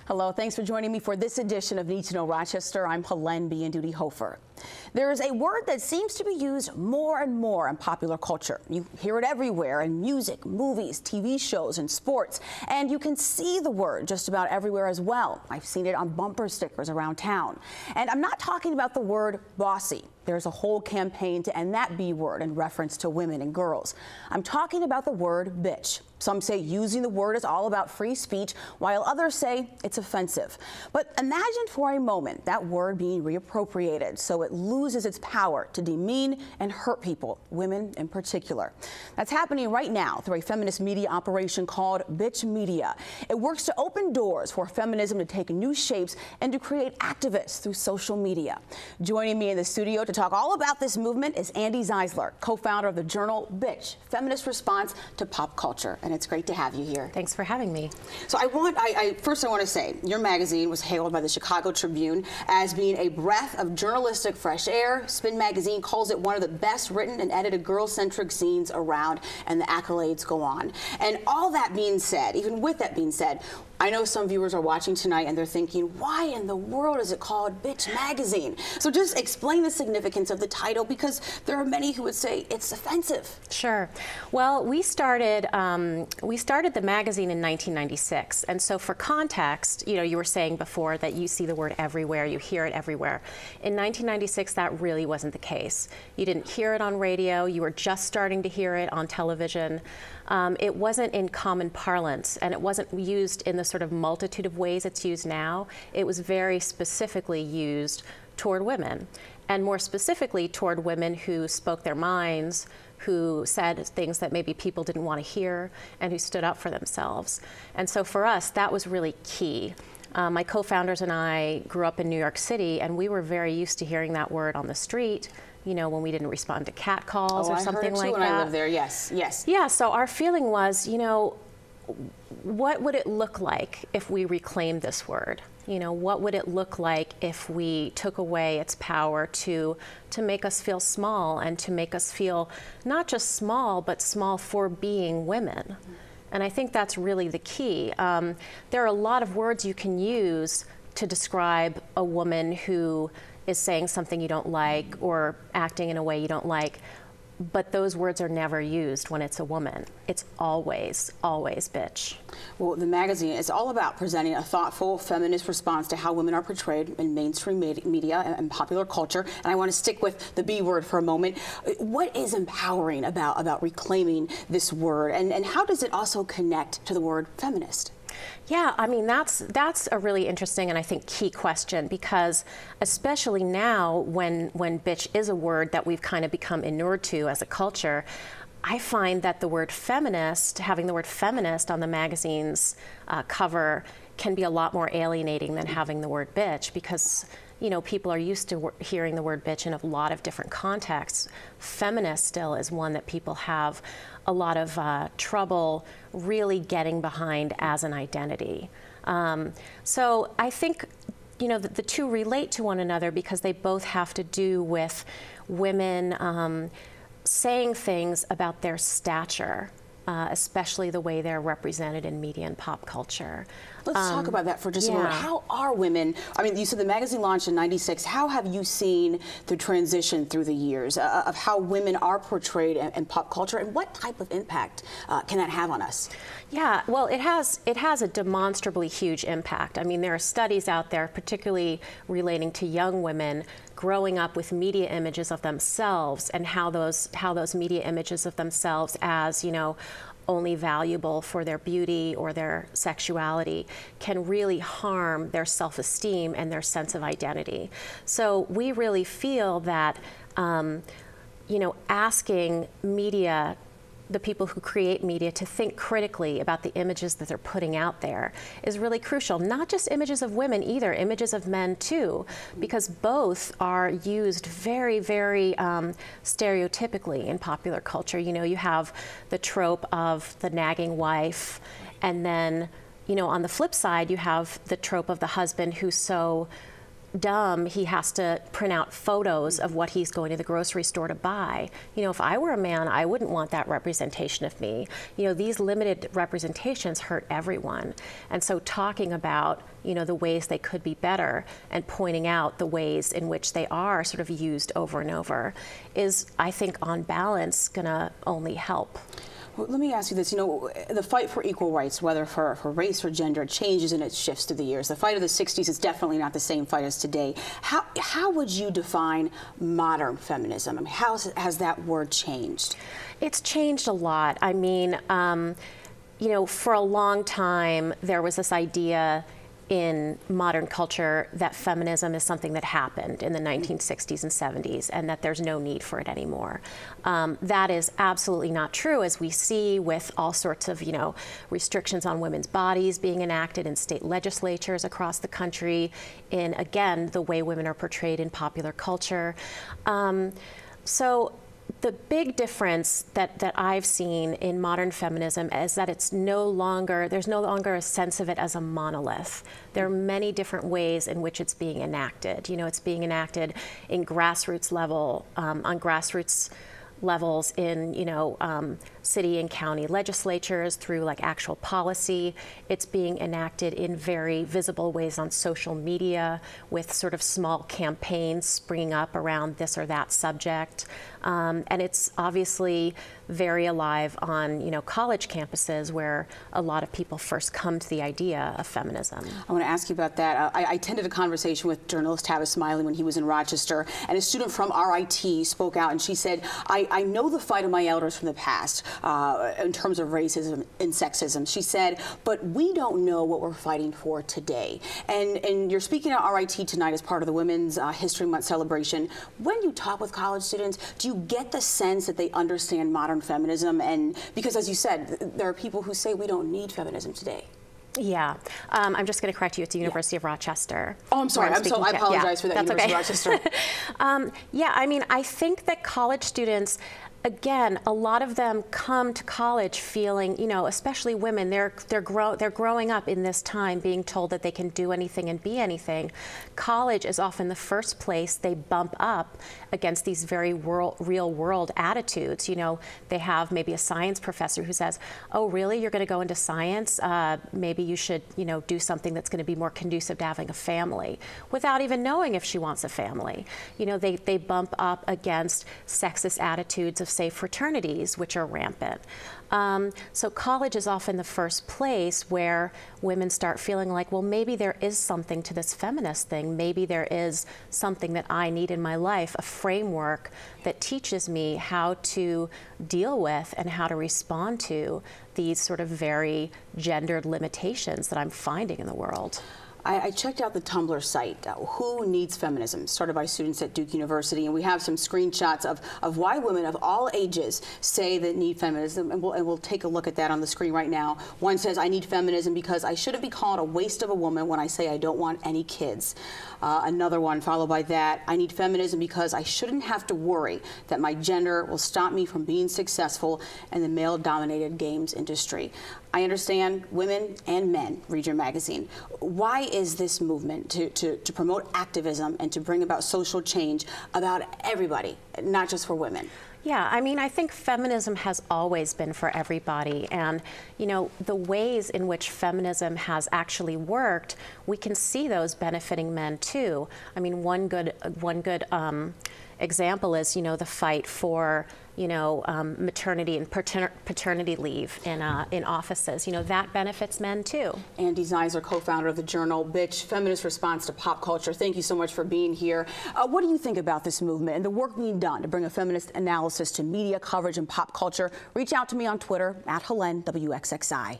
Hello, thanks for joining me for this edition of Need to Know Rochester. I'm Hélène Biandudi Hofer. There is a word that seems to be used more and more in popular culture. You hear it everywhere in music, movies, TV shows, and sports. And you can see the word just about everywhere as well. I've seen it on bumper stickers around town. And I'm not talking about the word bossy. There's a whole campaign to end that B word in reference to women and girls. I'm talking about the word bitch. Some say using the word is all about free speech, while others say it's offensive. But imagine for a moment that word being reappropriated so it loses its power to demean and hurt people, women in particular. That's happening right now through a feminist media operation called Bitch Media. It works to open doors for feminism to take new shapes and to create activists through social media. Joining me in the studio to talk all about this movement is Andi Zeisler, co-founder of the journal Bitch, Feminist Response to Pop Culture. And it's great to have you here. Thanks for having me. So first I want to say, your magazine was hailed by the Chicago Tribune as being a breath of journalistic fresh air. Spin magazine calls it one of the best written and edited girl-centric zines around, and the accolades go on. And all that being said, even with that being said, I know some viewers are watching tonight and they're thinking, why in the world is it called Bitch Magazine? So just explain the significance of the title, because there are many who would say it's offensive. Sure. Well, we started the magazine in 1996, and so for context, you were saying before that you see the word everywhere, you hear it everywhere. In 1996, that really wasn't the case. You didn't hear it on radio. You were just starting to hear it on television. It wasn't in common parlance, and it wasn't used in the sort of multitude of ways it's used now. It was very specifically used toward women, and more specifically toward women who spoke their minds, who said things that maybe people didn't want to hear, and who stood up for themselves. And so for us, that was really key. My co-founders and I grew up in New York City, and we were very used to hearing that word on the street, when we didn't respond to catcalls or something like that. I heard it too when I lived there, yes, yes. Yeah, so our feeling was, what would it look like if we reclaimed this word? What would it look like if we took away its power to make us feel small, and to make us feel not just small, but small for being women? And I think that's really the key. There are a lot of words you can use to describe a woman who is saying something you don't like or acting in a way you don't like, but those words are never used when it's a woman. It's always, always bitch. Well, the magazine is all about presenting a thoughtful feminist response to how women are portrayed in mainstream media and popular culture. And I want to stick with the B word for a moment. What is empowering about reclaiming this word, and how does it also connect to the word feminist? Yeah, I mean, that's a really interesting and I think key question, because especially now when bitch is a word that we've kind of become inured to as a culture, I find that the word feminist, having the word feminist on the magazine's cover, can be a lot more alienating than having the word bitch, because people are used to hearing the word bitch in a lot of different contexts. Feminist still is one that people have a lot of trouble really getting behind as an identity. So I think the two relate to one another because they both have to do with women saying things about their stature, especially the way they're represented in media and pop culture. Let's talk about that for just a moment. How are women, I mean, you said the magazine launched in '96. How have you seen the transition through the years of how women are portrayed in pop culture, and what type of impact can that have on us? Yeah, well, it has a demonstrably huge impact. I mean, there are studies out there, particularly relating to young women growing up with media images of themselves, and how those media images of themselves as, only valuable for their beauty or their sexuality can really harm their self-esteem and their sense of identity. So we really feel that, asking media, the people who create media, to think critically about the images that they're putting out there is really crucial. Not just images of women either, images of men too, because both are used very, very stereotypically in popular culture. You have the trope of the nagging wife, and then, on the flip side, you have the trope of the husband who's so dumb he has to print out photos of what he's going to the grocery store to buy. You know, if I were a man, I wouldn't want that representation of me. You know, these limited representations hurt everyone. And so talking about, you know, the ways they could be better and pointing out the ways in which they are sort of used over and over is, I think, on balance, gonna only help. Well, let me ask you this. You know, the fight for equal rights, whether for race or gender, changes and it shifts through the years. The fight of the 60s is definitely not the same fight as today. How would you define modern feminism? I mean, how has that word changed? It's changed a lot. I mean, you know, for a long time, there was this idea in modern culture that feminism is something that happened in the 1960s and 70s and that there's no need for it anymore. That is absolutely not true, as we see with all sorts of, you know, restrictions on women's bodies being enacted in state legislatures across the country, in, again, the way women are portrayed in popular culture. So the big difference that I've seen in modern feminism is that there's no longer a sense of it as a monolith. There are many different ways in which it's being enacted. You know, it's being enacted in grassroots level, on grassroots levels in, you know, city and county legislatures, through like actual policy. It's being enacted in very visible ways on social media with sort of small campaigns springing up around this or that subject. And it's obviously very alive on, you know, college campuses where a lot of people first come to the idea of feminism. I want to ask you about that. I attended a conversation with journalist Tavis Smiley when he was in Rochester, and a student from RIT spoke out, and she said, I know the fight of my elders from the past in terms of racism and sexism. She said, but we don't know what we're fighting for today. And you're speaking at RIT tonight as part of the Women's History Month celebration. When you talk with college students, do you get the sense that they understand modern feminism? And because, as you said, there are people who say we don't need feminism today. Yeah, I'm just going to correct you. It's the University of Rochester. Oh, I'm sorry. I apologize for that. That's University okay. of Rochester. Yeah, I mean, I think that college students, again, a lot of them come to college feeling, you know, especially women, they're growing up in this time being told that they can do anything and be anything. College is often the first place they bump up against these very real world attitudes. You know, they have maybe a science professor who says, oh, really, you're going to go into science? Maybe you should, you know, do something that's going to be more conducive to having a family, without even knowing if she wants a family. You know, they bump up against sexist attitudes of, say, fraternities, which are rampant. So college is often the first place where women start feeling like, well, maybe there is something to this feminist thing. Maybe there is something that I need in my life, a framework that teaches me how to deal with and how to respond to these sort of very gendered limitations that I'm finding in the world. I checked out the Tumblr site, Who Needs Feminism, started by students at Duke University, and we have some screenshots of why women of all ages say that need feminism, and we'll take a look at that on the screen right now. One says, I need feminism because I shouldn't be called a waste of a woman when I say I don't want any kids. Another one followed by that, I need feminism because I shouldn't have to worry that my gender will stop me from being successful in the male-dominated games industry. I understand women and men read your magazine. Why is this movement to promote activism and to bring about social change about everybody, not just for women? Yeah, I mean, I think feminism has always been for everybody, and you know, the ways in which feminism has actually worked, we can see those benefiting men too. I mean, one good example is, you know, the fight for, you know, maternity and paternity leave in offices. You know, that benefits men too. Andi Zeisler, co-founder of the journal Bitch, Feminist Response to Pop Culture. Thank you so much for being here. What do you think about this movement and the work being done to bring a feminist analysis to media coverage and pop culture? Reach out to me on Twitter at Hélène WXXI.